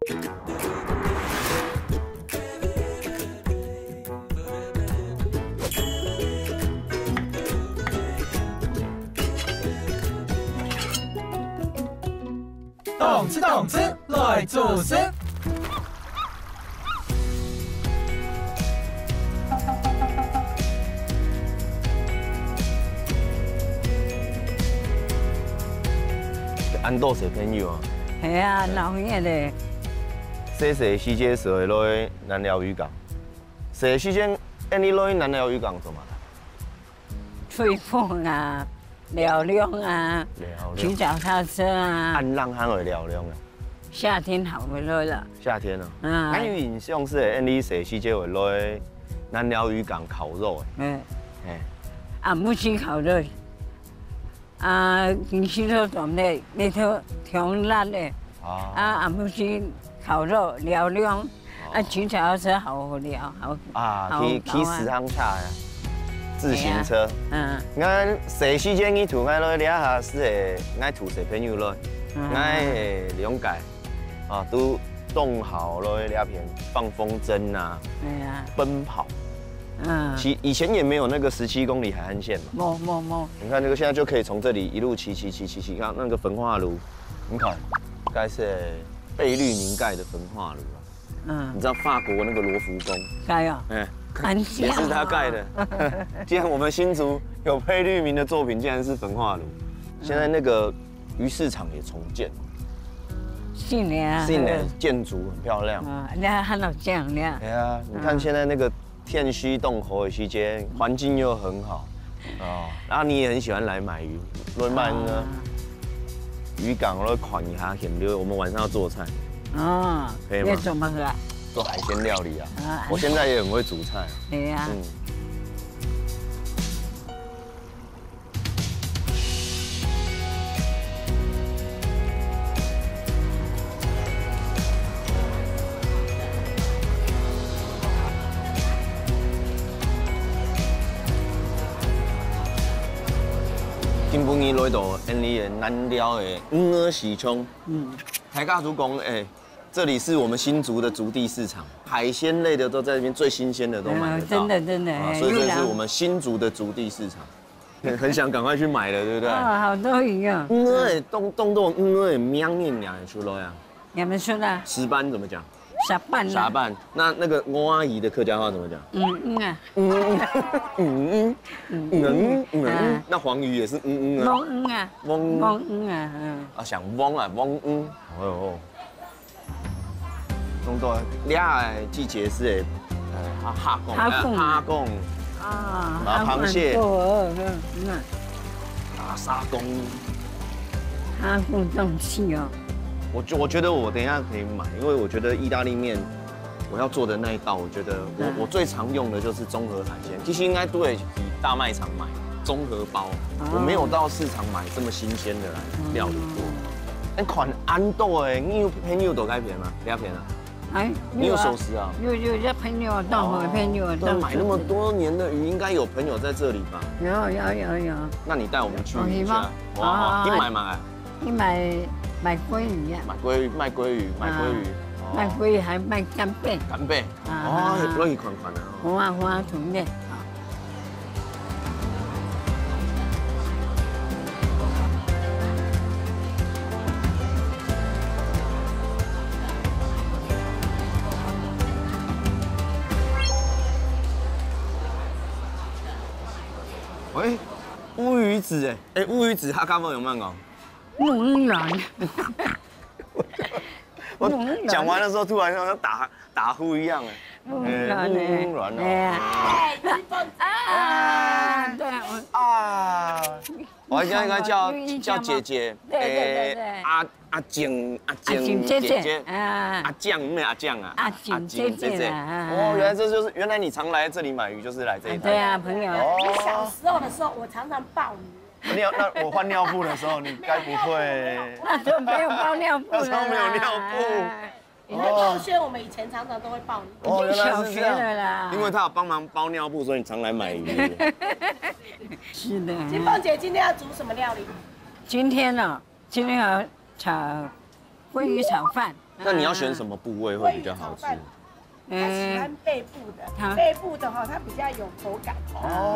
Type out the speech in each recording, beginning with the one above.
动吃，来做事。安岛小朋友啊，系啊，老远的。细细时节是会落去南寮渔港，细时间，你落去南寮渔港做嘛？吹风啊，聊凉啊，骑脚踏车啊。按浪还会聊凉啊。夏天好不落了。夏天啊，俺有印象是你细时节会落去南寮渔港烤肉的。啊，不是烤肉。啊，平时都做咧，那头调辣的。啊，不是烤肉聊凉，啊，骑脚踏车好聊，好。啊，骑时航车呀，自行车。俺细时间去图俺落掠下是会，俺图小朋友落，俺会两解，啊，都冻好落去掠片，放风筝啊，奔跑。以前也没有那个17公里海岸线嘛。没。你看这个现在就可以从这里一路骑，看那个焚化炉，你看，该是贝聿铭盖的焚化炉啊。你知道法国那个罗浮宫？盖啊。也是他盖的。既然我们新竹有贝聿铭的作品，竟然是焚化炉。现在那个鱼市场也重建。新年建筑很漂亮。你还老讲呢。对啊，你看现在那个天须洞口的期间，环境又很好。然后你也很喜欢来买鱼，罗曼呢？渔港我款一下很溜，我们晚上要做菜。可以吗？要做乜个？做海鲜料理啊。我现在也很会煮菜。对呀。今晡日来到因你的南寮的鹅市场。台家族讲，这里是我们新竹的竹地市场，海鲜类的都在这边，最新鲜的都买得到。真的。所以这是我们新竹的竹地市场，很想赶快去买了，对不对？好多鱼啊！鹅的动鹅的喵面两出来啊。你们说的？石斑怎么讲？沙拌。沙拌。那个翁阿姨的客家话怎么讲？那黄鱼也是啊。翁啊。想翁啊。哎呦。弄到掠的季节是虾贡。螃蟹。沙公。虾贡东西哦。我觉得我等一下可以买，因为我觉得意大利面我要做的那一道，我觉得我最常用的就是综合海鲜。其实应该都会比大卖场买综合包，我没有到市场买这么新鲜的来料理过。那款安豆你有朋友都该片吗？不要片啊？你有寿司啊？有朋友到我朋友到。买那么多年的鱼，应该有朋友在这里吧？有。那你带我们去一下。你买？你买鲑鱼呀？卖鲑鱼。卖鲑鱼还卖干贝。干贝。可以款啊。花ถุ的。喂，乌鱼子乌鱼子他刚刚有没有讲？猛然。我讲完的时候，突然像打呼一样猛然。对啊，我应该叫姐姐。对。阿静姐姐。阿酱没阿酱啊？阿静姐姐。原来这就是原来你常来这里买鱼，就是来这一带。对啊，朋友。你小时候的时候，我常常抱你。那我换尿布的时候，你该不会？那时候没有包尿布。那时候没有尿布。你那同学，我们以前常常都会抱你。原来是这样。因为他有帮忙包尿布，所以你常来买鱼。是的。金凤姐今天要煮什么料理？今天要炒鲑鱼炒饭。那你要选什么部位会比较好吃？他喜欢背部它的，背部的哈，它比较有口感，比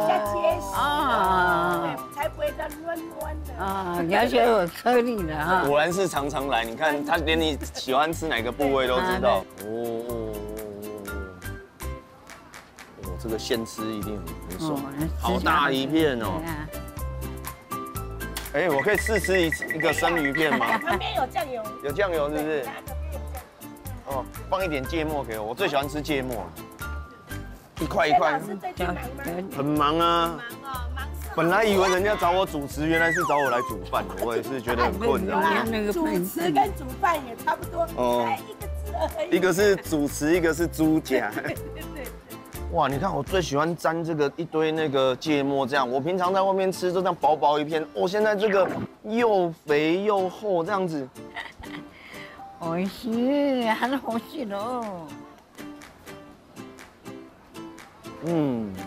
较结实，对，才不会这样软软的。啊，了解有颗粒的哈。果然是常常来，你看他连你喜欢吃哪个部位都知道。这个现吃一定很爽，好大一片哦。哎，我可以试吃一个生鱼片吗？旁边有酱油，有酱油是不是？哦，放一点芥末给我，我最喜欢吃芥末，一块一块。是最近忙吗？很忙啊。本来以为人家找我主持，原来是找我来煮饭，我也是觉得很困扰。主持跟煮饭也差不多，才一个字而已。一个是主持，一个是猪夹。哇，你看我最喜欢沾这个一堆那个芥末，这样我平常在外面吃就这样薄薄一片，现在这个又肥又厚这样子。美味しい、很好吃哦。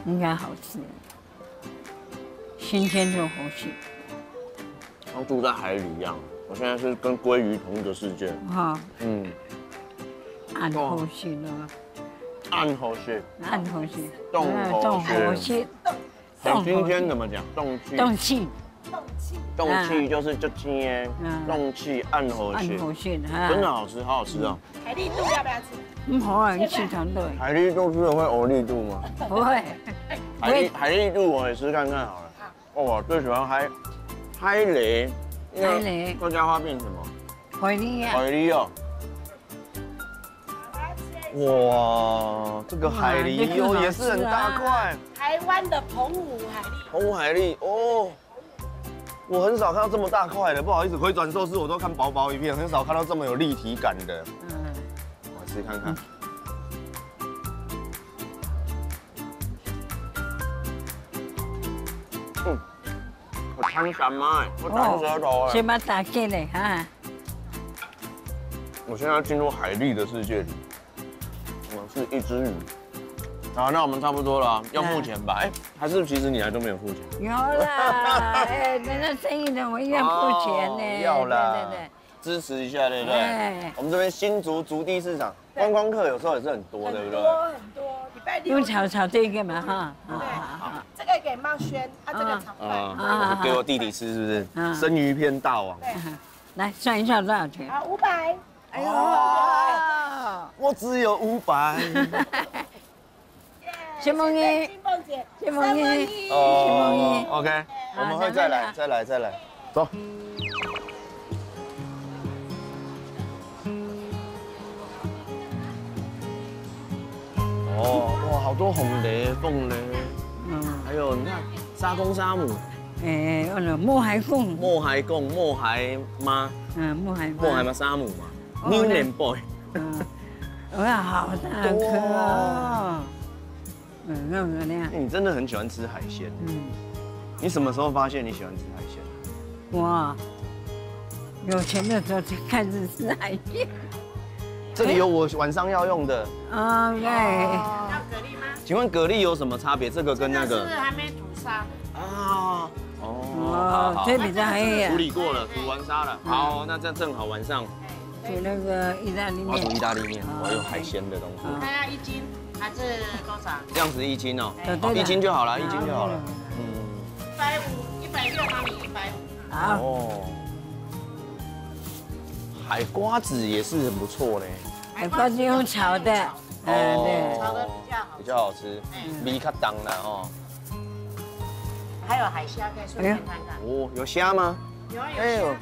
应该好吃，新鲜就好吃。像住在海里一样，我现在是跟鲑鱼同一个世界。哈，很好吃的。暗好吃，暗好吃，冻好吃，很新鲜，怎么讲？冻气，冻气就是就青冻气暗好吃，真的好吃，好好吃啊！海蛎肚要不要吃？好啊，你吃糖对。海蛎肚吃了会呕力肚吗？不会。海蛎肚我也吃看看好了。我最喜欢海蛎，海蛎。客家话变什么？海蛎啊。海蛎哦。哇，这个海蛎也是很大块。台湾的澎湖海蛎。澎湖海蛎哦，我很少看到这么大块的，不好意思，回转寿司我都看薄薄一片，很少看到这么有立体感的。我吃看看。我贪什么？我弹舌头哎。先把打开嘞哈。我现在进入海蛎的世界里。我们是一只鱼，好，那我们差不多了，要付钱吧？哎，还是其实你来都没有付钱？有啦，哎，人家生意的我一定要付钱呢。要啦，对，支持一下，对不对？我们这边新竹竹地市场，观光客有时候也是很多，对不对？很多，礼拜六。用炒这个嘛哈。对，这个给茂轩，这个炒饭。给我弟弟吃是不是？生鱼片大王。来算一下多少钱？好，500。哎呦，我只有500。谢梦怡，谢梦怡，谢梦怡。OK， 我们会再来，走。哇，好多红雷、凤雷，还有你看沙公沙母。墨海贡，墨海妈，墨海妈沙母嘛。New Name Boy， 哇，好大颗哦！那么亮。你真的很喜欢吃海鲜。你什么时候发现你喜欢吃海鲜？我有钱的时候才开始吃海鲜。这里有我晚上要用的。对。要蛤蜊吗？请问蛤蜊有什么差别？这个跟那个？是还没煮沙。这比较黑。处理过了，煮完沙了。好，那这样正好晚上。煮那个意大利面。我煮意大利面，我有海鲜的东西。看要1斤还是多少？这样子1斤哦，1斤就好了，1斤就好了。150，160拿你150。好。海瓜子也是很不错嘞。海瓜子用炒的，对，炒的比较好吃，米较重啦哦。还有海虾可以顺便看看。有虾吗？有。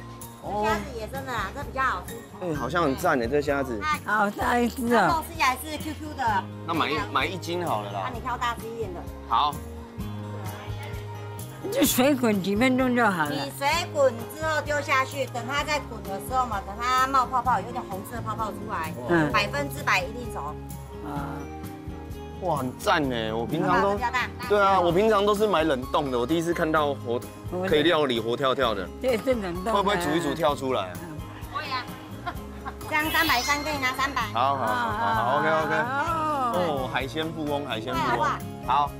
虾子也真的啦，这比较好吃。好像很赞哎，这虾子。好大一只哦。吃起来是 QQ 的。那买1斤好了啦。那你挑大只一点的。好。就水滚几分钟就好了。你水滚之后丢下去，等它在滚的时候嘛，等它冒泡泡，有点红色泡泡出来，100%一定熟。哇，很赞哎！我平常都对啊，我平常都是买冷冻的。我第一次看到可以料理活跳跳的。对，是冷冻。会不会煮一煮跳出来？会啊。这样330可以拿300。好 ，OK。海鲜富翁。好，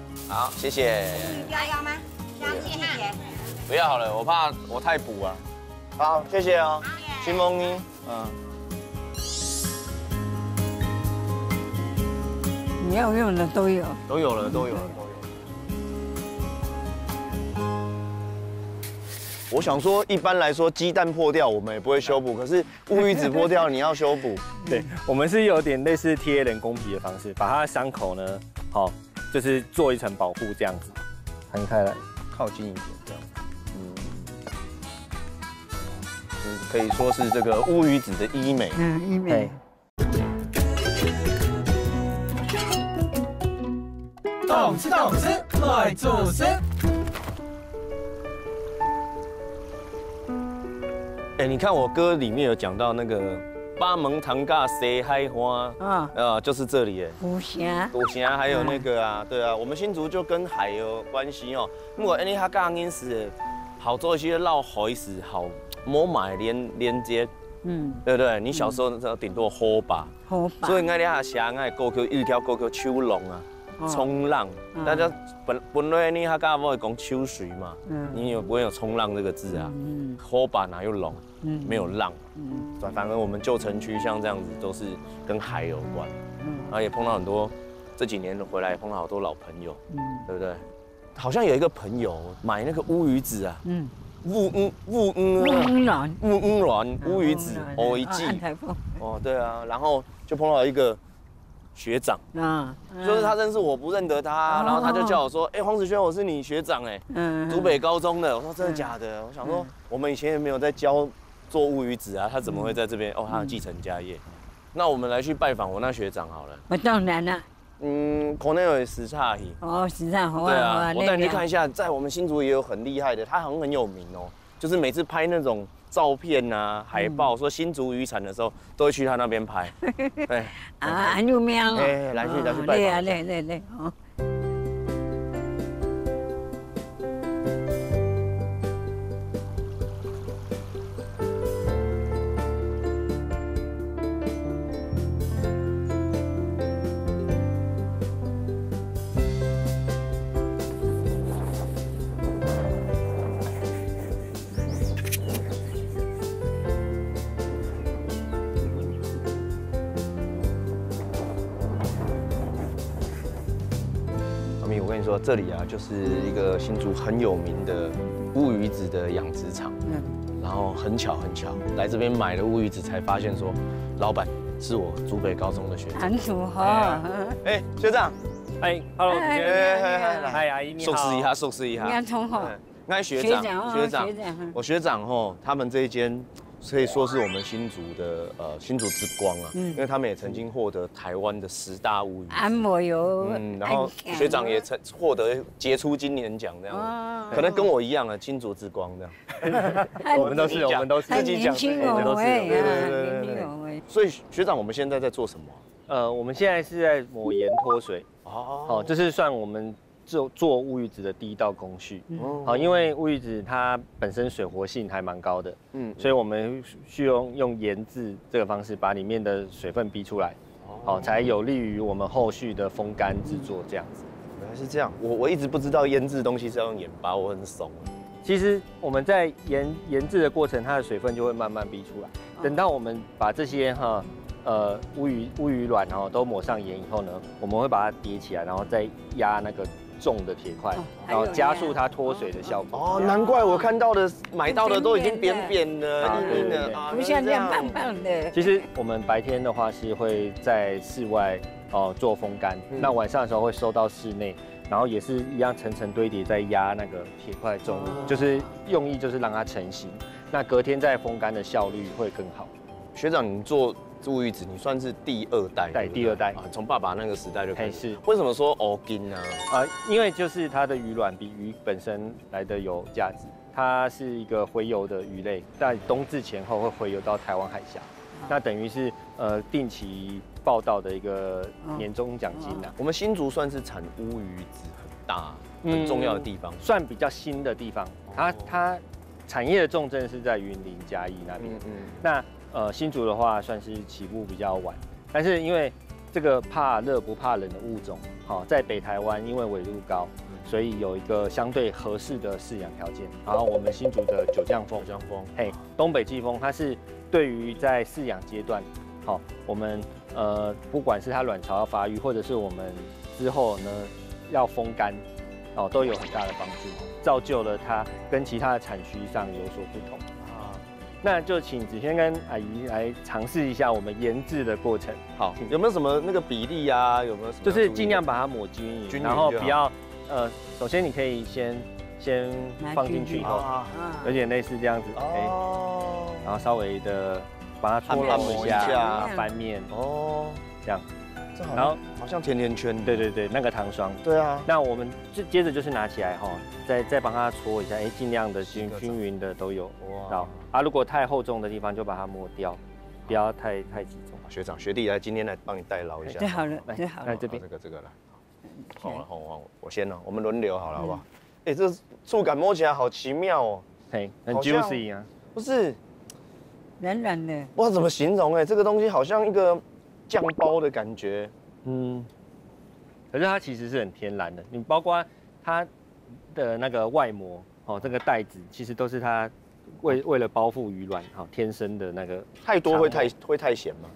谢谢。要吗？虾子季节。不要好了，我怕我太补啊。好，谢谢哦，新梦妮。你要用的都有。都有了。我想说，一般来说，鸡蛋破掉我们也不会修补，可是乌鱼子破掉你要修补。对，我们是有点类似贴人工皮的方式，把它的伤口呢，好，就是做一层保护这样子，摊开来，靠近一点这样。可以说是这个乌鱼子的医美。医美。动次来做事。你看我歌里面有讲到那个八门堂架西海花，就是这里哎。五峡还有那个啊，对啊，我们新竹就跟海有关系哦。如果你他讲因是好做一些绕海是好摸买连接，对不对？你小时候那时候顶多河坝，所以我哋下峡爱过去一条过去秋龙啊。冲浪，大家本来你他刚刚会讲秋水嘛，你有不会有冲浪这个字啊？河坝哪有龙？没有浪。反而我们旧城区像这样子都是跟海有关，然后也碰到很多这几年回来也碰到好多老朋友，对不对？好像有一个朋友买那个乌鱼子啊，乌鱼子哦一季，对啊，然后就碰到一个。学长就是他认识我不认得他，然后他就叫我说，黄子轩，我是你学长竹北高中的。我说真的假的？我想说我们以前也没有在教做乌鱼子啊，他怎么会在这边？他要继承家业。那我们来去拜访我那学长好了。我当然了。可能有时差而已。时差好啊。对啊，我带你去看一下，在我们新竹也有很厉害的，他很有名哦，就是每次拍那种。照片啊，海报说新竹渔产的时候，都会去他那边拍。对很有名哦。来去拜访。对。我跟你说，这里啊，就是一个新竹很有名的乌鱼子的养殖场。然后很巧，来这边买了乌鱼子，才发现说，老板是我竹北高中的学长。很符合。学长， ，Hello， 嗨，阿姨你好。熟识一下。你看同好。那学长，我学长吼，他们这一间。可以说是我们新竹的新竹之光啊，因为他们也曾经获得台湾的10大乌鱼。按摩油。然后学长也曾获得杰出青年奖这样，可能跟我一样啊，新竹之光这样。我们都是自己讲，我们都是。对。所以学长，我们现在在做什么？我们现在是在抹盐脱水。这是算我们。做乌鱼子的第一道工序，因为乌鱼子它本身水活性还蛮高的，所以我们需要用腌制这个方式把里面的水分逼出来，才有利于我们后续的风干制作这样子。原来是这样，我一直不知道腌制东西是要用盐巴，我很怂。其实我们在腌制的过程，它的水分就会慢慢逼出来，等到我们把这些乌鱼卵都抹上盐以后呢，我们会把它叠起来，然后再压那个。重的铁块，然后加速它脱水的效果。难怪我看到的、买到的都已经扁扁的、硬硬的，不像这样棒棒的。其实我们白天的话是会在室外做风干，那晚上的时候会收到室内，然后也是一样层层堆叠在压那个铁块重，就是用意就是让它成型。那隔天再风干的效率会更好。学长，你做乌鱼子，你算是第2代，第2代从爸爸那个时代就开始。是。为什么说欧金呢？因为就是它的鱼卵比鱼本身来的有价值，它是一个洄游的鱼类，在冬至前后会洄游到台湾海峡，那等于是定期报道的一个年终奖金啊。我们新竹算是产乌鱼子很大、很重要的地方，算比较新的地方。它产业的重镇是在云林嘉义那边，那。新竹的话算是起步比较晚，但是因为这个怕热不怕冷的物种，在北台湾因为纬度高，所以有一个相对合适的饲养条件。然后我们新竹的九降风，东北季风，它是对于在饲养阶段好，我们不管是它卵巢要发育，或者是我们之后呢要风干，哦，都有很大的帮助，造就了它跟其他的产区上有所不同。那就请子轩跟阿姨来尝试一下我们研制的过程。好，有没有什么那个比例啊？有没有什么？就是尽量把它抹均匀，然后不要首先你可以先放进去以后，有点类似这样子，哦，然后稍微的把它搓揉一下，翻面，哦，这样。然后好像甜甜圈，对对对，那个糖霜，对啊。那我们接着就是拿起来哈，再帮它搓一下，尽量的均匀的都有到啊。如果太厚重的地方就把它抹掉，不要太集中。学长学弟来，今天来帮你代劳一下。最好了，最好了。来这边，这个来。好了，我先了，我们轮流好了，好不好？这触感摸起来好奇妙哦，很 juicy 啊。不是，软软的。不知道怎么形容这个东西好像一个。酱包的感觉，可是它其实是很天然的。你包括它的那个外膜，这个袋子其实都是它为了包覆鱼卵，天生的那个。太多会太咸吗？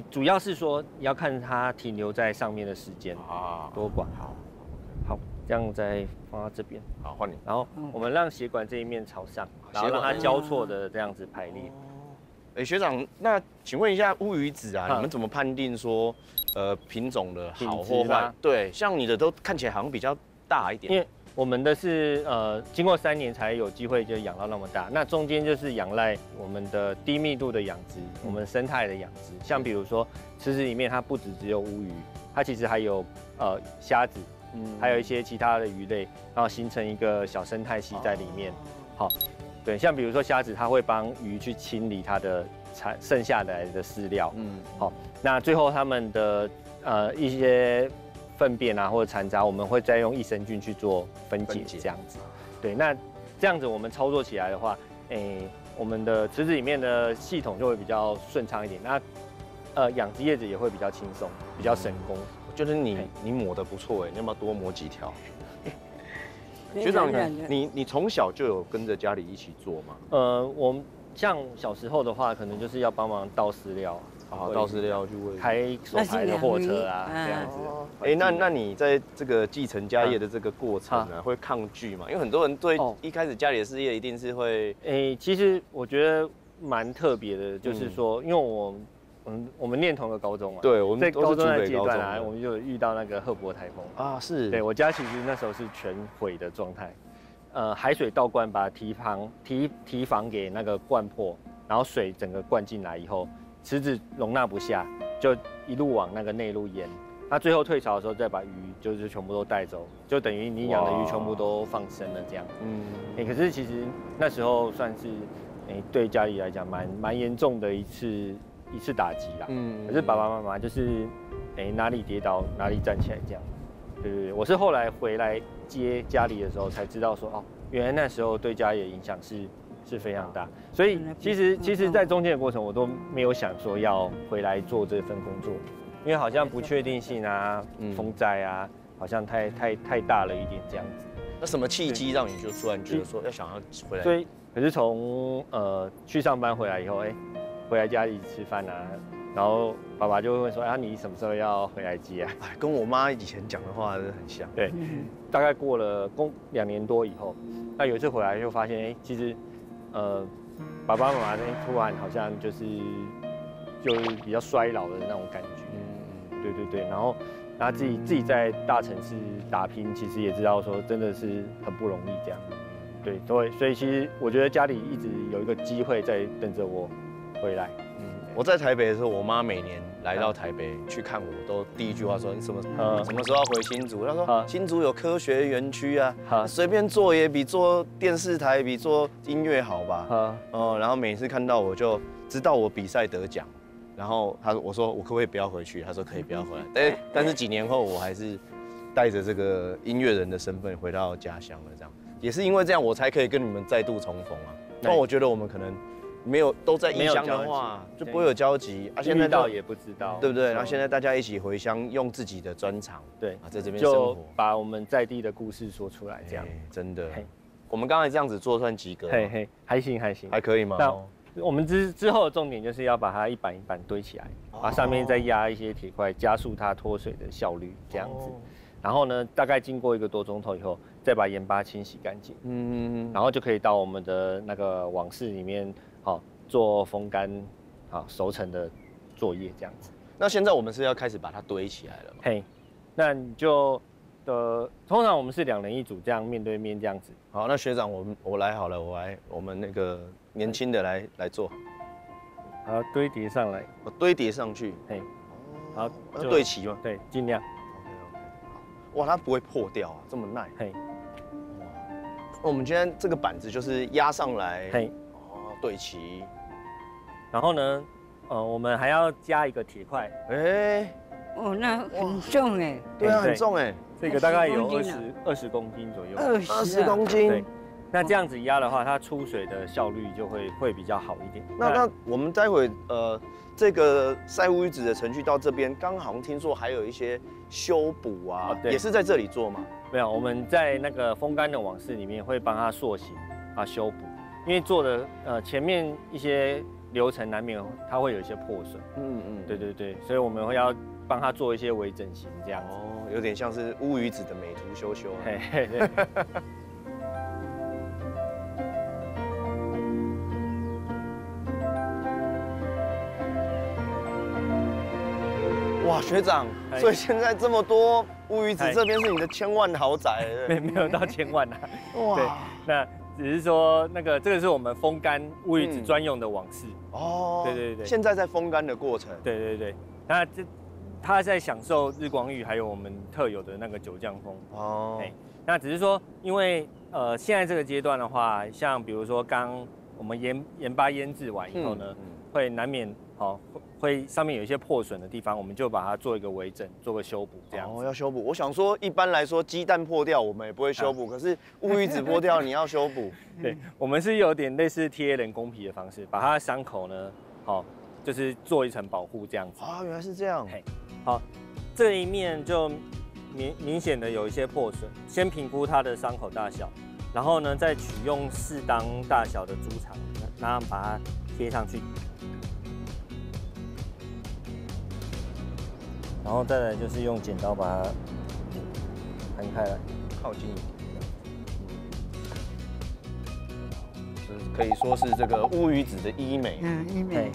主要是说你要看它停留在上面的时间啊，多寡。好，这样再放到这边。好，换你。然后我们让血管这一面朝上，然后让它交错的这样子排列。学长，那请问一下乌鱼子啊，你们怎么判定说，品种的好或坏？对，像你的都看起来好像比较大一点。因为我们的是经过3年才有机会就养到那么大，那中间就是仰赖我们的低密度的养殖，我们生态的养殖。像比如说池子里面它不只有乌鱼，它其实还有虾子，还有一些其他的鱼类，然后形成一个小生态系在里面。好。对，像比如说虾子，它会帮鱼去清理它的剩下来的饲料，好，那最后它们的一些粪便啊或者残渣，我们会再用益生菌去做分解，这样子。对，那这样子我们操作起来的话，我们的池子里面的系统就会比较顺畅一点，那养殖叶子也会比较轻松，比较省工。我觉得你抹得不错你要不要多抹几条？学长，你从小就有跟着家里一起做吗？我们像小时候的话，可能就是要帮忙倒饲料，倒饲料去喂，开手排的货车啊，这样子。那你在这个继承家业的这个过程呢，会抗拒吗？因为很多人对一开始家里的事业一定是会，其实我觉得蛮特别的，就是说，因为我们念同个高中嘛，对，我们在高中的阶段啊，我们就遇到那个赫伯台风啊，是，对我家其实那时候是全毁的状态，海水倒灌把堤防给那个灌破，然后水整个灌进来以后，池子容纳不下，就一路往那个内陆淹，那最后退潮的时候再把鱼就是全部都带走，就等于你养的鱼全部都放生了这样，可是其实那时候算是对家里来讲蛮严重的一次打击啦，可是爸爸妈妈就是哪里跌倒哪里站起来这样，对，我是后来回来接家里的时候才知道说原来那时候对家里的影响是非常大，所以其实在中间的过程我都没有想说要回来做这份工作，因为好像不确定性啊，风灾啊，好像太大了一点这样子。那什么契机让你就突然觉得说想要回来？所以可是从去上班回来以后，回来家里吃饭啊，然后爸爸就会问说，你什么时候要回来接啊？跟我妈以前讲的话是很像。对，大概过了2年多以后，那有一次回来就发现，其实爸爸妈妈突然好像就是比较衰老的那种感觉。对，然后自己在大城市打拼，其实也知道说真的是很不容易这样。对，所以其实我觉得家里一直有一个机会在等着我回来。我在台北的时候，我妈每年来到台北去看我，都第一句话说：“你什么时候要回新竹？”她说：“新竹有科学园区啊，随便做也比做电视台、比做音乐好吧？”然后每次看到我就知道我比赛得奖，然后我说我可不可以不要回去？她说可以不要回来。但是几年后我还是带着这个音乐人的身份回到家乡了，这样也是因为这样我才可以跟你们再度重逢啊。不然我觉得我们可能。没有都在异乡的话，就不会有交集啊。现在到也不知道，对不对？然后现在大家一起回乡，用自己的专长，对在这边生活，就把我们在地的故事说出来，这样真的。我们刚才这样子做算及格吗？还行，还可以吗？我们之后的重点就是要把它一板一板堆起来，把上面再压一些铁块，加速它脱水的效率，这样子。然后呢，大概经过1个多钟头以后，再把盐巴清洗干净，然后就可以到我们的那个网室里面，做风干，熟成的作业这样子。那现在我们是要开始把它堆起来了吗？嘿，那你就通常我们是2人1组，这样面对面这样子。好，那学长我来好了，我们那个年轻的来做，好，堆叠上来，我堆叠上去，嘿，好，对齐吗？对，尽量。OK， 好，哇，它不会破掉啊，这么耐。嘿，哇，那我们今天这个板子就是压上来，嘿，对齐，然后呢，我们还要加一个铁块，那很重哎。对啊，很重哎。这个大概有20公斤左右。20公斤。对。那这样子压的话，它出水的效率就会比较好一点。那我们待会这个晒乌鱼子的程序到这边，刚好像听说还有一些修补啊，也是在这里做吗？没有，我们在那个风干的网室里面会帮它塑形啊修补，因为做的前面一些流程难免它会有一些破损。对，所以我们会要帮它做一些微整形这样子。有点像是乌鱼子的美图秀秀。对。哇，学长，所以现在这么多乌鱼子，这边是你的千万豪宅，没有到千万啊。哇，对，那只是说这个是我们风干乌鱼子专用的网室。对。现在在风干的过程。对，那他在享受日光浴，还有我们特有的那个九降风。那只是说，因为现在这个阶段的话，像比如说刚我们盐巴腌制完以后呢，会难免会上面有一些破损的地方，我们就把它做一个微整，做个修补，这样。要修补。我想说，一般来说鸡蛋破掉我们也不会修补，可是乌鱼子破掉你要修补。对，我们是有点类似贴人工皮的方式，把它的伤口呢，就是做一层保护这样子。原来是这样。好，这一面就明显的有一些破损，先评估它的伤口大小，然后呢再取用适当大小的猪肠，然后把它贴上去。然后再来就是用剪刀把它摊开来，靠近一点，可以说是这个乌鱼子的医美。医美。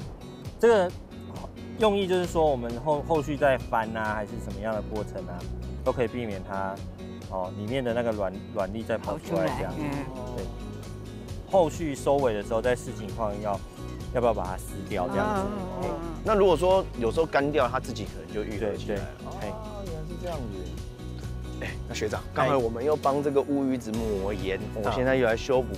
这个用意就是说，我们后续再翻啊，还是什么样的过程啊，都可以避免它里面的那个卵粒再跑出来这样。对。后续收尾的时候再视情况要不要把它撕掉这样子。那如果说有时候干掉，它自己可能就愈合起来了。原来是这样子。那学长，刚才我们又帮这个乌鱼子抹盐，我现在又来修补，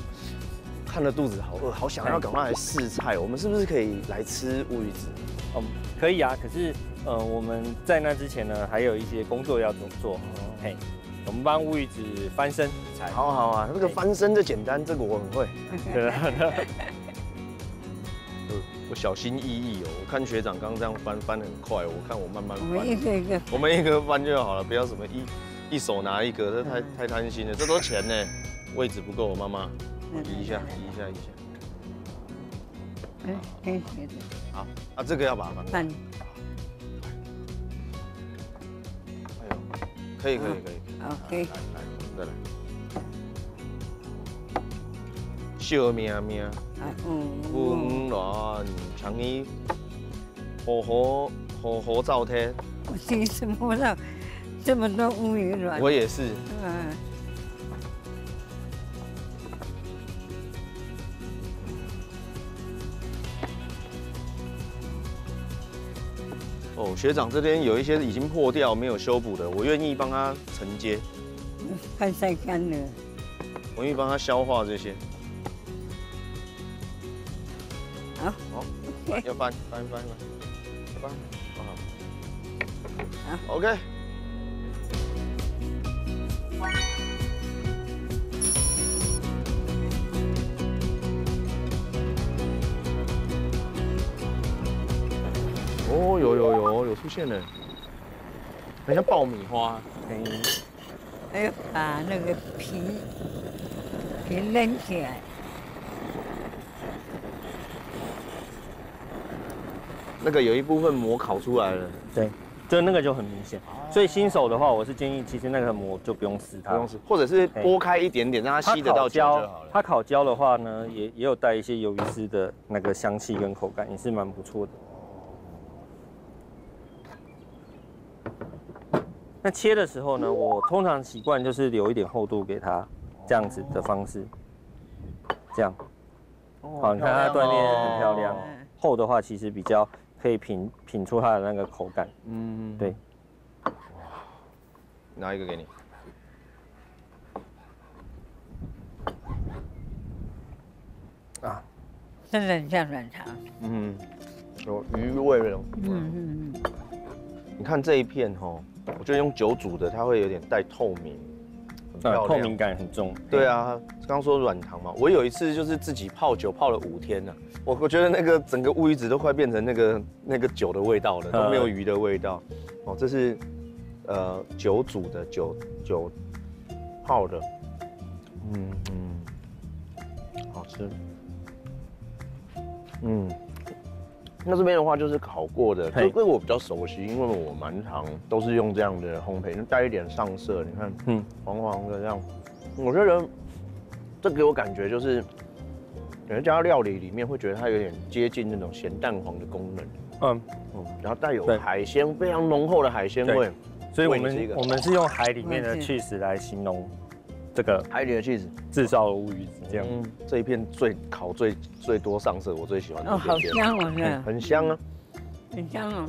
看了肚子好饿，好想要赶快来试菜。我们是不是可以来吃乌鱼子？可以啊。可是我们在那之前呢，还有一些工作要做。我们帮乌鱼子翻身菜。好啊，那个翻身的简单，这个我很会。我小心翼翼哦，我看学长刚刚这样翻很快，我看我慢慢翻。我们一个翻就好了，不要什么一手拿一个，这太贪心了，这都钱呢，位置不够，妈妈移一下。好，这个要把它翻。可以。OK。再来。小命，温暖，像你好照天。我第一次摸到这么多乌鱼卵。我也是。学长这边有一些已经破掉没有修补的，我愿意帮他承接。快晒干了。我愿意帮他消化这些。好，要翻，好 ，OK。有出现了，很像爆米花。还要把那个皮扔起来。那个有一部分膜烤出来了。对，就那个就很明显。所以新手的话，我是建议其实那个膜就不用撕它，不用撕，或者是剥开一点点，让它吸得到酒就好了。它烤焦的话呢，也有带一些鱿鱼丝的那个香气跟口感，也是蛮不错的。那切的时候呢，我通常习惯就是留一点厚度给它，这样子的方式，这样。好，你看它断裂很漂亮。厚的话其实比较可以品出它的那个口感。嗯，对。拿一个给你。啊，真的很像软糖。嗯，有鱼味了。你看这一片哈，我觉得用酒煮的，它会有点带透明，透明感很重。对啊，刚说软糖嘛，我有一次就是自己泡酒泡了5天呢，我觉得那个整个乌鱼子都快变成那个酒的味道了，都没有鱼的味道。哦，这是酒煮的酒泡的，好吃。那这边的话就是烤过的，这个我比较熟悉，因为我蛮常都是用这样的烘焙，带一点上色，你看，黄黄的这样，我觉得这给我感觉就是，有人加到料理里面会觉得它有点接近那种咸蛋黄的功能，然后带有海鲜非常浓厚的海鲜味，所以我们是用海里面的 cheese 来形容这个海里的 cheese 制造的乌鱼子这样。这一片烤最多上色，我最喜欢的。哦，好香哦，这很香啊，很香哦。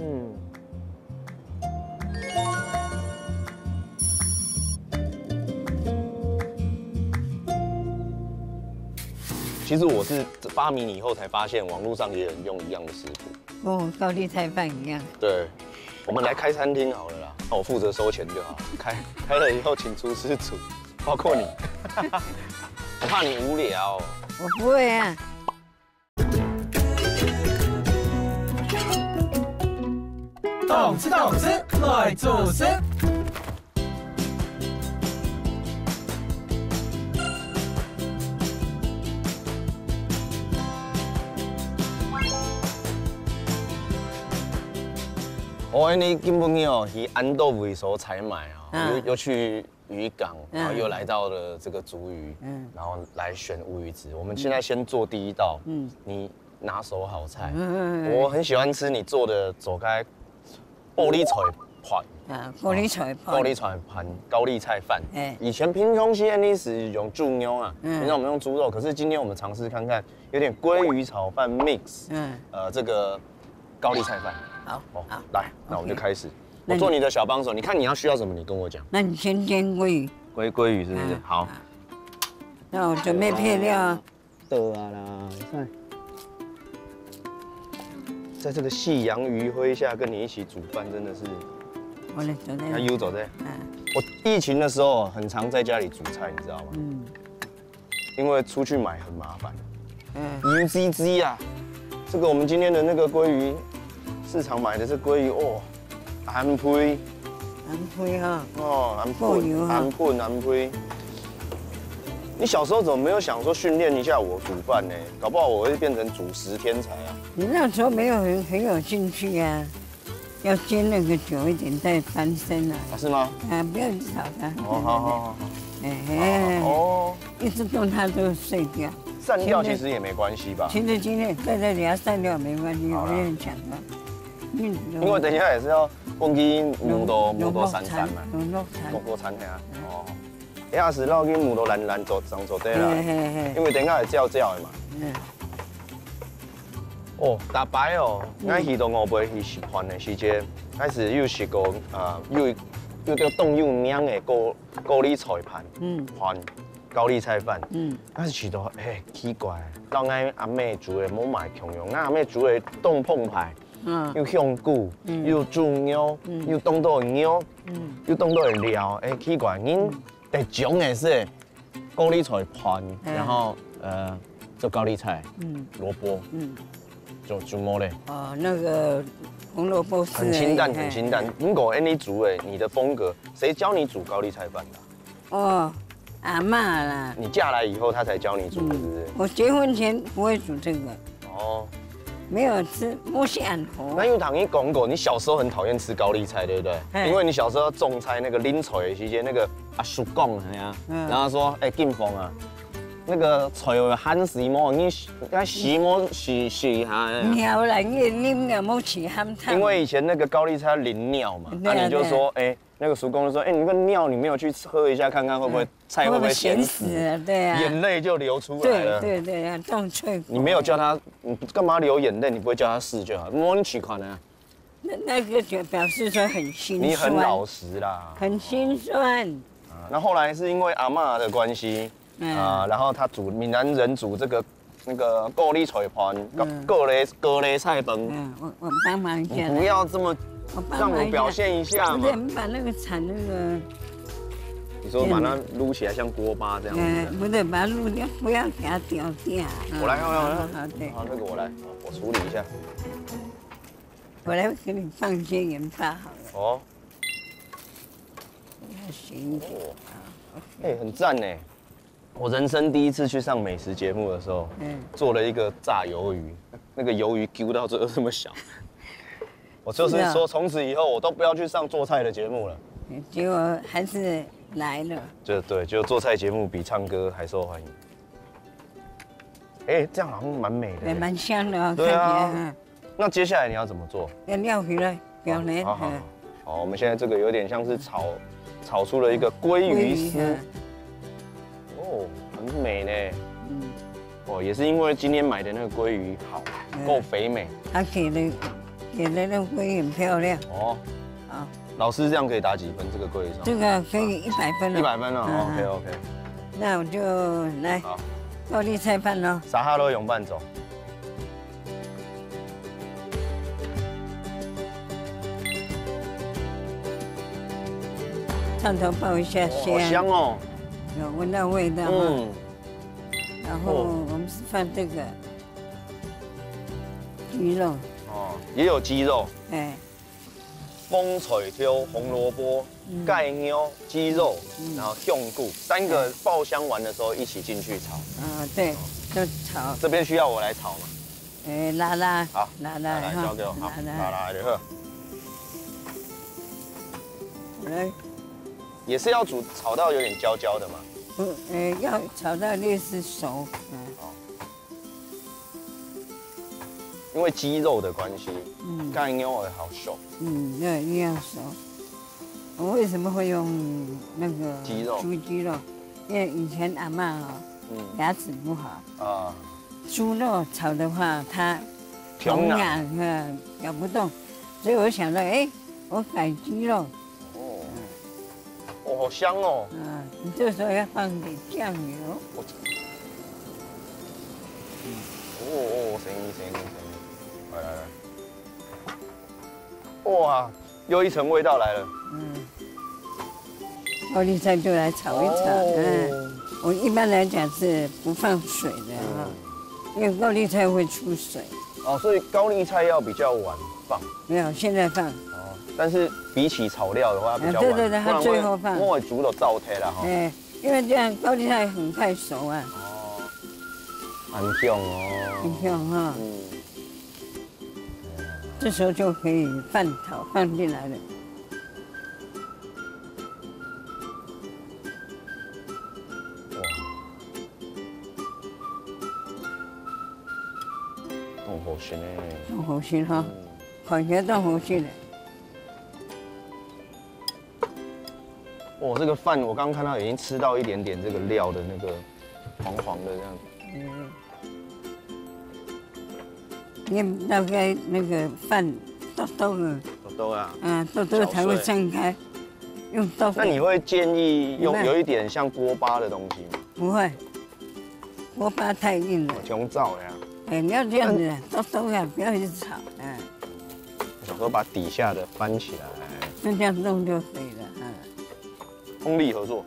其实我是发明以后才发现，网络上也有人用一样的食谱。哦，高丽菜饭一样。对，我们来开餐厅好了啦，那我负责收钱就好。开了以后请厨师煮，包括你。我怕你无聊。我不会啊。动吃动吃，来做事。我你根本有去安豆尾所采买啊，又去渔港，然后又来到了这个竹鱼，然后来选乌鱼子。我们现在先做第一道，你拿手好菜，我很喜欢吃你做的走开玻璃菜盘，玻璃菜盘高丽菜饭。以前平常时你是用猪牛啊，平常我们用猪肉，可是今天我们尝试看看，有点鲑鱼炒饭 mix，这个高丽菜饭。好，来，那我们就开始。我做你的小帮手，你看你要需要什么，你跟我讲。那你先煎鲑鱼。鲑鱼是不是？好。那我准备配料。得啊啦，看，在这个夕阳余晖下跟你一起煮饭，真的是。我来走在。那 U 走在。我疫情的时候很常在家里煮菜，你知道吗？因为出去买很麻烦。UZZ 啊，这个我们今天的那个鲑鱼。市场买的是鲑鱼哦，安配哈，安配。你小时候怎么没有想说训练一下我煮饭呢？搞不好我会变成主食天才啊！你那时候没有很有兴趣啊，要煎那个久一点再翻身啊。是吗？不要炒它。好。一直动它就碎掉。散掉其实也没关系吧？其实今天在这里要散掉没关系，我也讲了。因为等一下也是要放去木头山嘛，木头山遐。也是绕去木头兰做底啦，因为等下会焦的嘛。大白哦，咱鱼都5杯是习惯的时间，开始又是个又叫冻又凉的高丽菜盘，盘高丽菜饭，但是吃到奇怪，到俺阿妹煮的冇买共用，俺阿妹煮的冻澎湃。又香菇，又猪肉，又冻到肉，又冻到料，奇怪，恁第种的是高丽菜盘，然后做高丽菜，萝卜，就么嘞？那个红萝卜丝。很清淡，很清淡。如果你煮的，你的风格，谁教你煮高丽菜饭的？阿嬷啦。你嫁来以后，她才教你煮的，是不是？我结婚前不会煮这个。没有吃木线糊。那因为唐你讲过，你小时候很讨厌吃高丽菜，对不对？因为你小时候种菜那个拎菜的时间，那个阿叔讲呀，然后说，哎，金凤啊，那个菜会喊时么？你时么是下？尿来你尿冇起喊汤。因为以前那个高丽菜要淋尿嘛，那你就说，哎，那个叔公就说，哎，你那个尿你没有去喝一下看看会不会菜会不会咸死？对啊，眼泪就流出来了。对啊，冻脆。你没有叫他，你干嘛流眼泪？你不会叫他试就好。摸你取款呢？那个就表示说很心酸。你很老实啦。很心酸。那后来是因为阿嬷的关系然后他闽南人煮这个那个高丽菜盘、高丽菜饭。我帮忙一下。不要这么，让我表现一下嘛。你把那个铲那个。你说把它撸起来像锅巴这样子？不对，把它撸掉，不要给它掉掉。我来，好，对。好，那个我来，我处理一下。我来给你放一些盐巴好了。哦。要咸一点。哎，很赞呢。我人生第一次去上美食节目的时候，做了一个炸鱿鱼，那个鱿鱼揪到这么小。我就是说，从此以后我都不要去上做菜的节目了。结果还是来了。就做菜节目比唱歌还受欢迎。哎，这样好像蛮美的。也蛮香的哦，对啊。那接下来你要怎么做？要料回来，表面。好，我们现在这个有点像是炒出了一个鲑鱼丝。哦，很美呢。哦，也是因为今天买的那个鲑鱼好，够肥美。他给的那个鲑鱼很漂亮。哦。好。老师这样可以打几分？这个鲑鱼上？这个可以100分了。100分了。OK。那我就来高丽菜饭喽。啥哈都用伴走。烫头爆一下香。好香哦。有闻到味道吗？然后我们是放这个鸡肉。哦，也有鸡肉。哎。风菜条、红萝卜、盖妞、鸡肉，然后香菇，3个爆香完的时候一起进去炒。对，就炒。这边需要我来炒吗？拉。好，拉来交给我。好，拉就好。来。也是要炒到有点焦焦的嘛。要炒到类似熟。因为鸡肉的关系，盖妞也好熟。对，一样熟。我为什么会用那个鸡肉？猪鸡肉，因为以前阿嬷牙齿不好猪肉炒的话它红痒咬不动，所以我想到我改鸡肉。哦，好香哦。你这时候要放点酱油。声音。来，哇，又一层味道来了。高丽菜就来炒一炒。我一般来讲是不放水的因为高丽菜会出水。所以高丽菜要比较晚放。没有，现在放。但是比起炒料的话，比较晚。对，它最后放。我煮了糟态了哈。因为这样高丽菜很快熟啊。很香哦。很香哈。这时候就可以放进来了。冻好鲜嘞！冻好鲜哈，烤起来冻好鲜嘞。这个饭我刚刚看到已经吃到一点点这个料的那个黄黄的这样。你大概那个饭豆了。豆啊。豆才会散开，用豆。那你会建议用有一点像锅巴的东西吗？不会，锅巴太硬了。穷造呀。你要这样子，豆啊，不要一直炒。我想说把底下的翻起来。就这样弄就可以了。通力合作。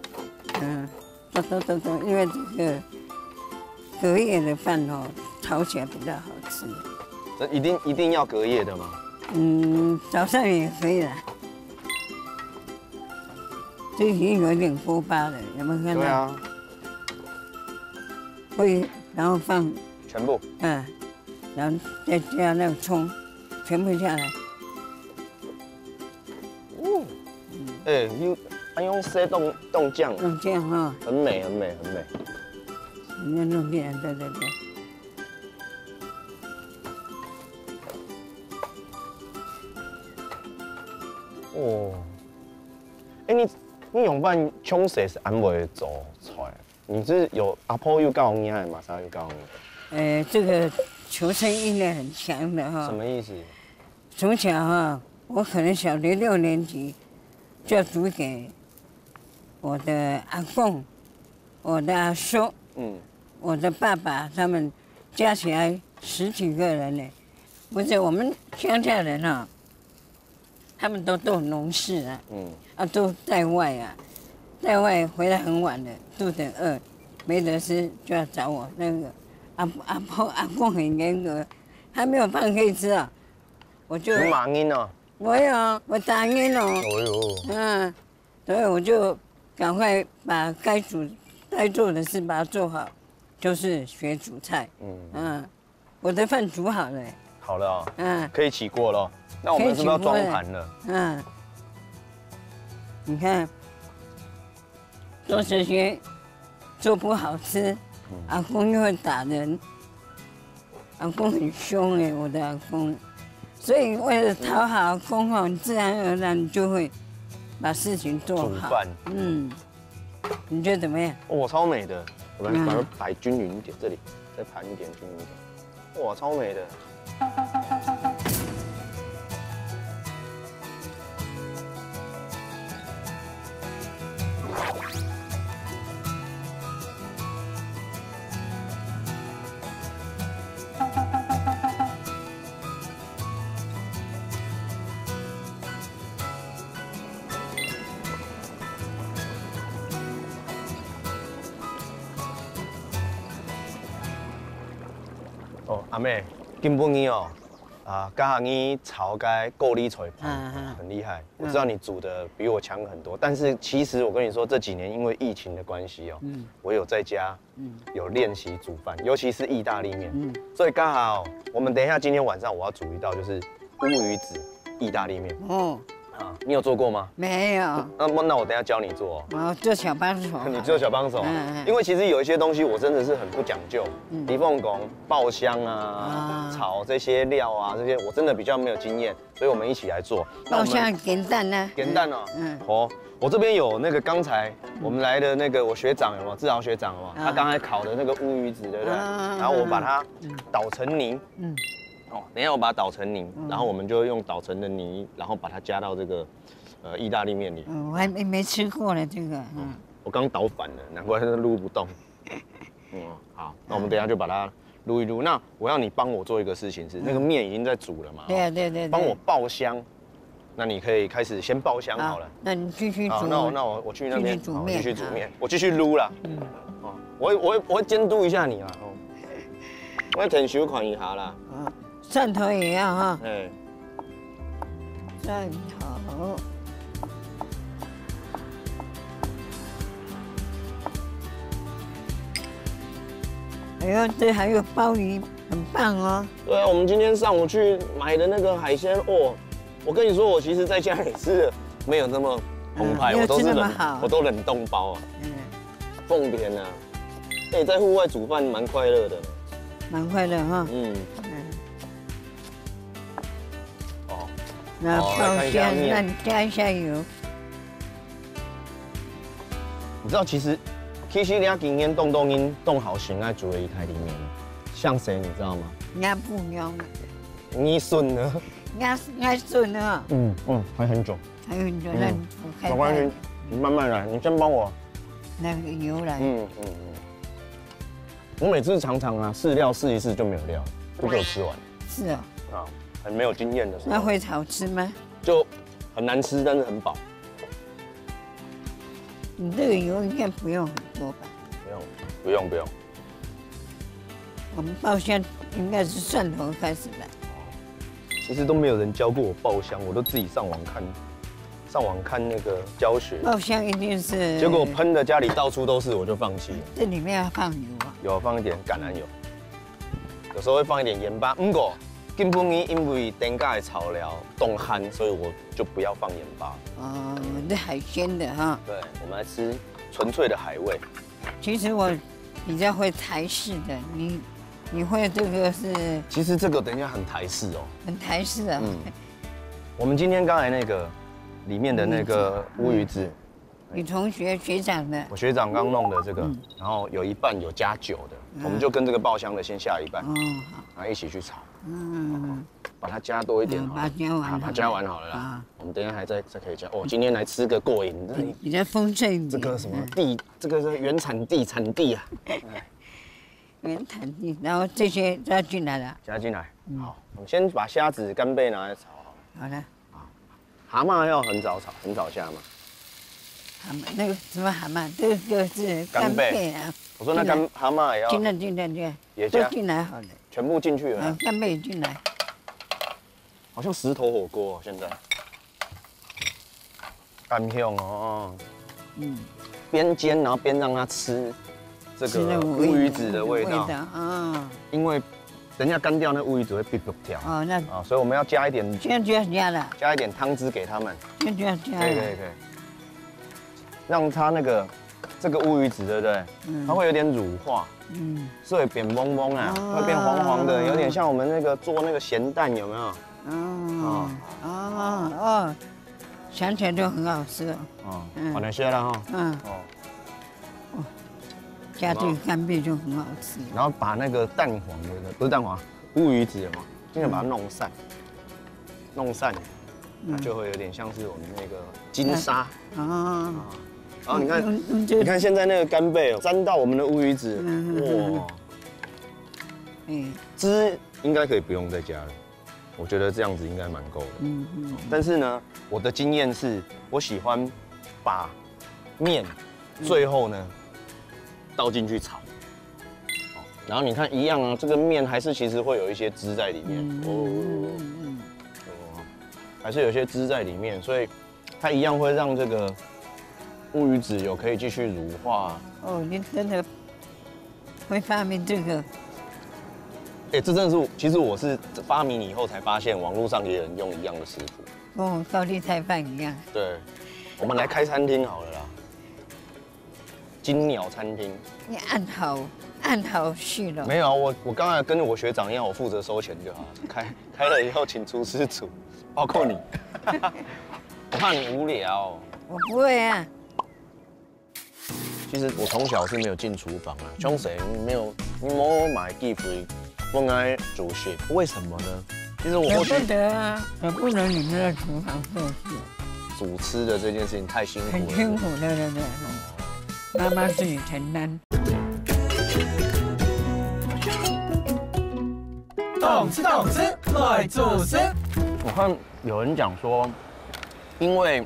因为这个隔夜的饭炒起来比较好吃。一定要隔夜的吗？早上也可以啦。这已经有点锅巴了，有没有看到？对啊。会，然后放全部。然后再加那个葱，全部下来。哦，哎，用生冻酱，弄这样哈，很美，很美，很美。你要弄这样，对。哦，哎，你用饭冲色是安袂做出来？你是有阿婆又教你，还是玛莎又教你？这个求生意念很强的哈。什么意思？从小哈，我可能小学6年级就要煮给我的阿公、我的阿叔、我的爸爸，他们加起来10几个人呢。不是我们乡下人哈，他们都做农事啊，都在外啊，在外回来很晚了，肚子饿，没得吃就要找我那个阿公很严格，还没有饭可以吃啊，我就你骂人哦？我打人哦。哦呦，所以我就赶快把该做的事把它做好，就是学煮菜。我的饭煮好了。好了哦，可以起锅了。那我们是不是要装盘了？你看，做这些做不好吃，阿公又会打人，阿公很凶哎，我的阿公。所以为了讨好阿公哦，自然而然就会把事情做好。煮饭。你觉得怎么样？哇，超美的。我们把它摆均匀一点，这里再盘一点均匀一点。哇，超美的。哦，阿妹，根本你哦，教你炒该够力锤盘，很厉害。我知道你煮的比我强很多，但是其实我跟你说，这几年因为疫情的关系哦，我有在家有练习煮饭，尤其是意大利面，所以刚好我们等一下今天晚上我要煮一道就是乌鱼子意大利面。你有做过吗？没有。那我等一下教你做。做小帮手。你做小帮手。因为其实有一些东西我真的是很不讲究，李凤拱、爆香啊、炒这些料啊，这些我真的比较没有经验，所以我们一起来做。爆香咸蛋呢？咸蛋哦。哦，我这边有那个刚才我们来的那个我学长有没有？志豪学长有没有？他刚才烤的那个乌鱼子，对不对？然后我把它捣成泥。哦，等一下我把它捣成泥，然后我们就用捣成的泥，然后把它加到这个意大利面里。我还没吃过呢，这个。我刚捣反了，难怪它撸不动。好，那我们等一下就把它撸一撸。那我要你帮我做一个事情是，那个面已经在煮了嘛？对。帮我爆香。那你可以开始先爆香好了。那你继续煮。好，那我去那边继续煮面，我继续撸啦。哦，我会监督一下你啦。哦，我舔手看一下啦。蒜头也要哈。蒜头。哎呦，这还有鲍鱼，很棒哦。对啊，我们今天上午去买的那个海鲜哦，我跟你说，我其实在家里吃的没有那么澎湃，我都冷冻包啊。凤田啊，在户外煮饭蛮快乐的。蛮快乐哈。那爆香，那你加一下油。你知道其实你要今天冻好先爱煮的意大利面吗？像谁你知道吗？鸭不娘。你顺呢？鸭顺呢？还很久。还很久，那你没关系，你慢慢来，你先帮我。那个油来。我每次常常啊试料试一试就没有料，就给我吃完。是啊。很没有经验的时候。那会好吃吗？就很难吃，但是很饱。你这个油应该不用很多吧？不用。我们爆香应该是蒜头开始吧？其实都没有人教过我爆香，我都自己上网看那个教学。爆香一定是。结果喷的家里到处都是，我就放弃了。这里面要放油啊？有放一点橄榄油。有时候会放一点盐巴。不过根本因为灯架的炒料冻憨，所以我就不要放盐巴。哦，这海鲜的哈。对，我们来吃纯粹的海味。其实我比较会台式的，你会这个是？其实这个等一下很台式哦。很台式啊。我们今天刚才那个里面的那个乌鱼子，你同学学长的。我学长刚弄的这个，然后有一半有加酒的，我们就跟这个爆香的先下一半，哦，好。然后一起去炒。把它加多一点，把它加完，把它加完好了啦。我们等一下还再可以加。哦，今天来吃个过瘾，比较丰盛一点。这个什么地，这个是原产地啊。原产地，然后这些加进来了。加进来。好，我们先把虾子、干贝拿来炒好。好了。蛤蟆要很早炒，很早下嘛。蛤蟆那个什么蛤蟆，这个是干贝啊。我说那蛤蟆也要。进来，也加进来好了。全部进去了。干贝进来。好像石头火锅哦，现在。干香哦。边煎然后边让它吃这个乌鱼子的味道。因为等一下干掉那乌鱼子会哔哔跳。哦，那啊，所以我们要加一点。现在就要加了。加一点汤汁给他们。现在就要加。可以。让它那个这个乌鱼子，对不对？它会有点乳化。所以变蒙蒙啊，会变黄黄的，有点像我们那个做那个咸蛋，有没有？想起来就很好吃哦。好难些了哈。加这个干贝就很好吃。然后把那个蛋黄的，不是蛋黄，乌鱼子嘛，现在把它弄散，它就会有点像是我们那个金沙。然后你看现在那个干贝哦，沾到我们的乌鱼子，哇，汁应该可以不用再加了，我觉得这样子应该蛮够的。但是呢，我的经验是，我喜欢把面最后呢倒进去炒，然后你看一样啊，这个面还是其实会有一些汁在里面，还是有些汁在里面，所以它一样会让这个乌鱼子有可以继续乳化。哦，你真的会发明这个？这真的是，其实我是发明以后才发现，网络上也有人用一样的食谱，跟高丽菜饭一样。对，我们来开餐厅好了啦，金鸟餐厅。你按好序了。没有，我刚才跟我学长一样，我负责收钱就好。开了以后请厨师煮，包括你。我怕你无聊。我不会啊。其实我从小是没有进厨房啊，凶神没有买机会，不爱煮食，为什么呢？其实我舍不得啊，舍不得你们在厨房做事。煮吃的这件事情太辛苦了。很辛苦，对。妈妈自己承担。动吃，来做事。我看有人讲说，因为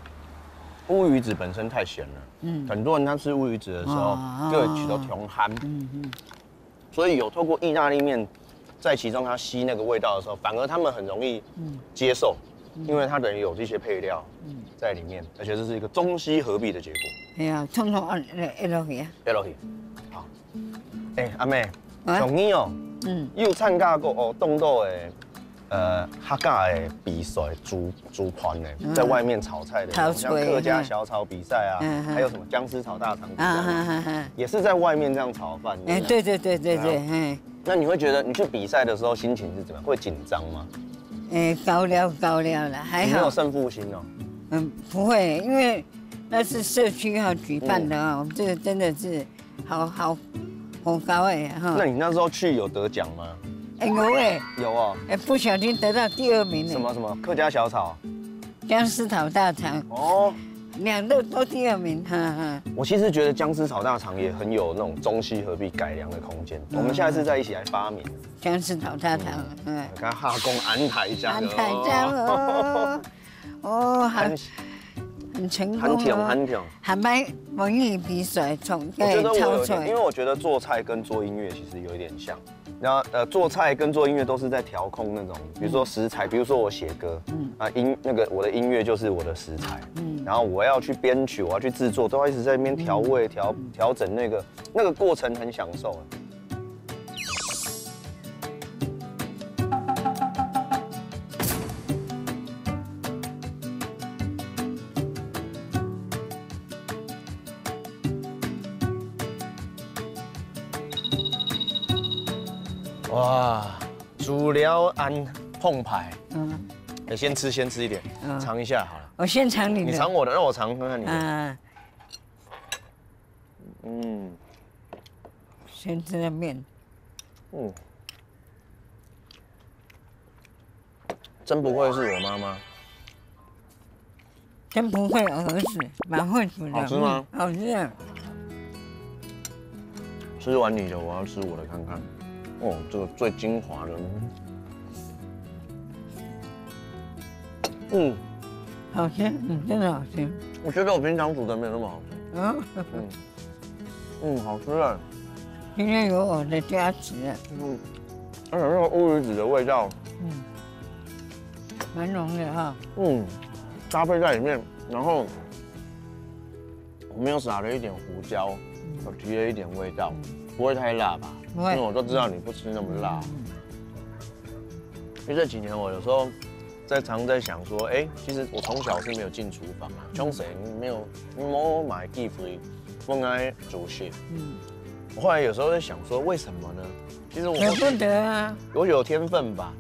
乌鱼子本身太咸了，很多人他吃乌鱼子的时候就会起到穷憨，所以有透过意大利面在其中它吸那个味道的时候，反而他们很容易接受，因为它等于有这些配料在里面，而且这是一个中西合璧的结果。哎呀，通按落去啊。落去，好。阿妹，上年哦，又参加过动作的。客家的比赛，主团的，在外面炒菜的，像客家小炒比赛啊，还有什么僵尸炒大肠比赛，也是在外面这样炒饭。对。那你会觉得你去比赛的时候心情是怎么样？会紧张吗？高了了，还好。没有胜负心哦。不会，因为那是社区要举办的啊，我们这个真的是好高哎哈。那你那时候去有得奖吗？有哦，不小心得到第2名。什么客家小炒，僵尸炒大肠哦，2个都第2名，我其实觉得僵尸炒大肠也很有那种中西合璧改良的空间。我们下次再一起来发明僵尸炒大肠。看下公安台酱哦，很成功，很甜，还蛮文艺比赛从超出来。因为我觉得做菜跟做音乐其实有一点像。然后做菜跟做音乐都是在调控那种，比如说食材，比如说我写歌，我的音乐就是我的食材，然后我要去编曲，我要去制作，都要一直在那边调味调整那个过程很享受。哇，猪寮安碰排。你先吃一点，尝一下好了。我先尝你的。你尝我的，让我尝看看你的。先吃的面。真不愧是我妈妈。真不会儿子，蛮会煮的。好吃吗？好吃。吃完你的，我要吃我的看看。哦，这个最精华的。好吃，真的好吃。我觉得我平常煮的没有那么好吃。好吃啊！今天有我的加持。而且那个乌鱼子的味道，蛮浓的哈。搭配在里面，然后我们又撒了一点胡椒，我提了一点味道，不会太辣吧？不会，因为我都知道你不吃那么辣。因为这几年我有时候常在想说，其实我从小是没有进厨房啊，从小没有买机会，不爱煮食。我后来有时候在想说，为什么呢？其实我舍不得啊，我有天分吧，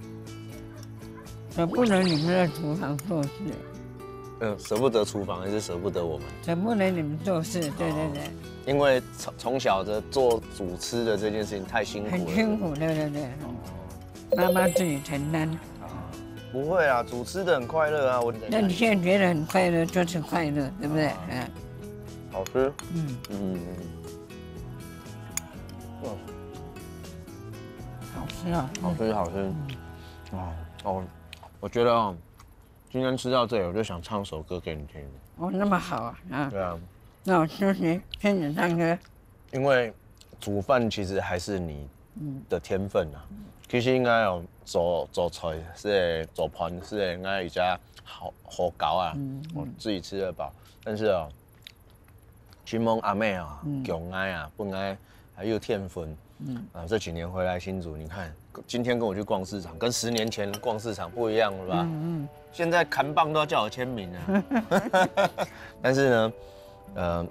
舍不得你们的厨房做事。舍不得厨房，还是舍不得我们？舍不得你们做事，对。因为从小的做主吃的这件事情太辛苦了，很辛苦，对。妈妈自己承担。不会啊，主吃的很快乐啊，那你现在觉得很快乐，就是快乐，对不对？好吃。好吃啊！好吃。我觉得今天吃到这里，我就想唱首歌给你听。那么好啊！对啊。那我休息，听你唱歌。因为煮饭其实还是你的天分啊。其实应该做菜是做盘是应该比较好搞啊，我自己吃得饱。但是秦梦阿妹强爱啊，本来还有天分。这几年回来新竹，你看今天跟我去逛市场，跟10年前逛市场不一样了吧？现在扛棒都要叫我签名啊。但是呢，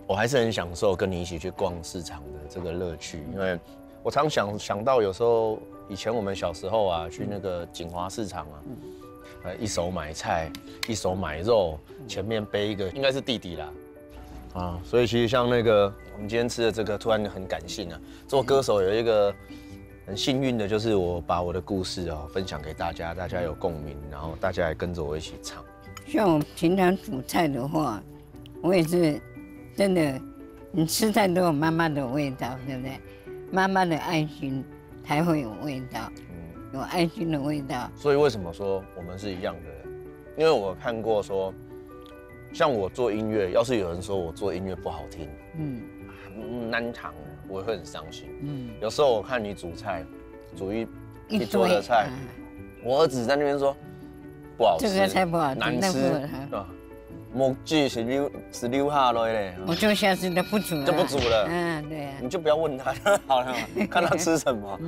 我还是很享受跟你一起去逛市场的这个乐趣，因为我常想到有时候以前我们小时候啊，去那个锦华市场啊，一手买菜，一手买肉，前面背一个应该是弟弟啦，所以其实像那个我们今天吃的这个，突然很感性啊。做歌手有一个很幸运的，就是我把我的故事分享给大家，大家有共鸣，然后大家也跟着我一起唱。像我平常煮菜的话，我也是真的，你吃菜都有妈妈的味道，对不对？妈妈的爱心才会有味道，有爱心的味道。所以为什么说我们是一样的人？因为我看过说，像我做音乐，要是有人说我做音乐不好听，难唱，我会很伤心。有时候我看你煮菜，煮一桌的菜，我儿子在那边说不好吃，这个菜不好吃，难吃，木具是留下来的，我就下次就不煮了，对啊，你就不要问他就好了，看他吃什么。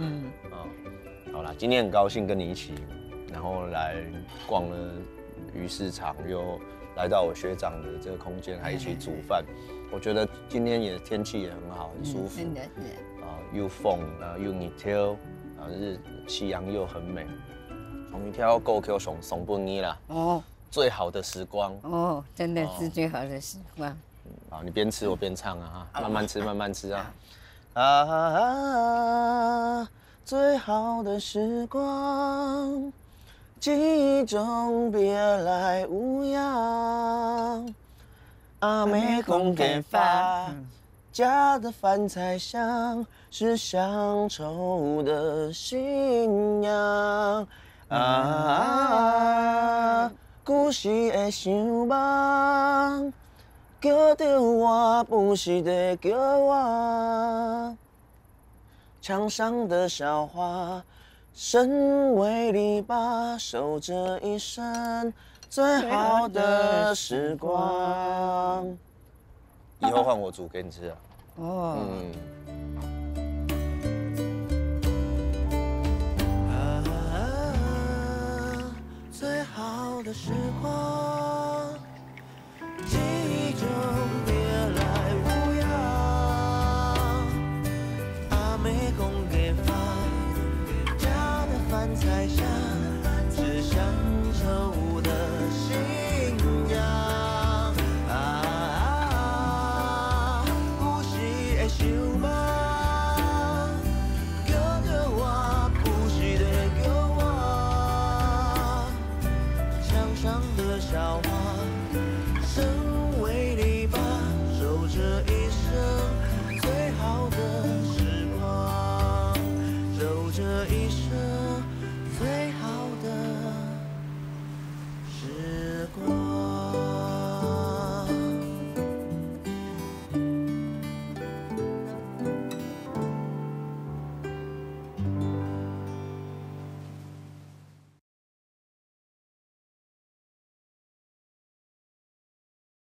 好啦，今天很高兴跟你一起，然后来逛了鱼市场，又来到我学长的这个空间，还一起煮饭。我觉得今天天气也很好，很舒服，真的是又风又日头，夕阳又很美。从一条过去上半年啦。最好的时光真的是最好的时光。好，你边吃我边唱啊，慢慢吃，慢慢吃啊。最好的时光，记忆中别来无恙。阿妹空给发，家的饭菜香，是乡愁的信仰。故事的想梦，叫着我，不是在叫我。墙上的笑话，身为篱笆，守着一生最好的时光。以后换我煮给你吃啊。最好的时光。